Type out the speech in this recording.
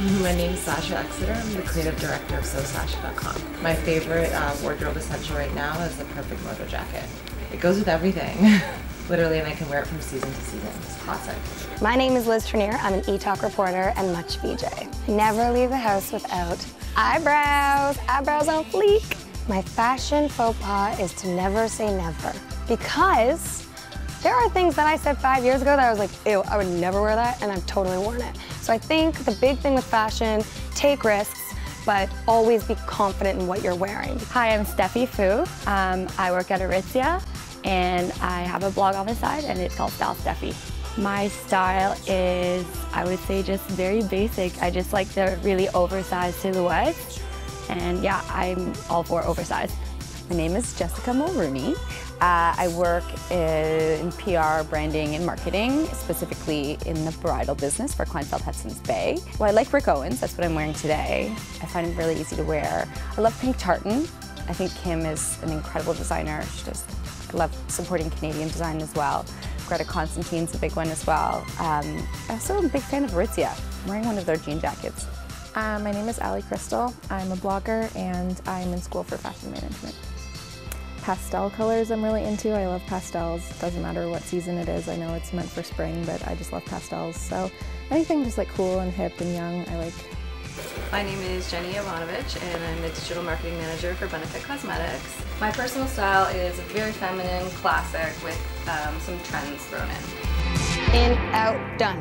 My name's Sasha Exeter. I'm the creative director of SewSasha.com. My favorite wardrobe essential right now is the perfect moto jacket. It goes with everything. Literally, and I can wear it from season to season. It's classic. My name is Liz Trenier. I'm an eTalk reporter and much VJ. I never leave the house without eyebrows. Eyebrows on fleek. My fashion faux pas is to never say never, because there are things that I said 5 years ago that I was like, ew, I would never wear that, and I've totally worn it. So I think the big thing with fashion, take risks, but always be confident in what you're wearing. Hi, I'm Steffi Fu. I work at Aritzia, and I have a blog on the side, and it's called Style Steffi. My style is, I would say, just very basic. I just like the really oversized silhouettes, and yeah, I'm all for oversized. My name is Jessica Mulrooney. I work in PR, branding, and marketing, specifically in the bridal business for Kleinfeld Hudson's Bay. Well, I like Rick Owens, that's what I'm wearing today. I find him really easy to wear. I love Pink Tartan. I think Kim is an incredible designer. I love supporting Canadian design as well. Greta Constantine's a big one as well. I'm also a big fan of Aritzia. I'm wearing one of their jean jackets. My name is Allie Crystal. I'm a blogger and I'm in school for fashion management. Pastel colors I'm really into. I love pastels. Doesn't matter what season it is. I know it's meant for spring, but I just love pastels. So anything just like cool and hip and young, I like. My name is Jenny Ivanovich and I'm the digital marketing manager for Benefit Cosmetics. My personal style is very feminine, classic with some trends thrown in. In, out, done.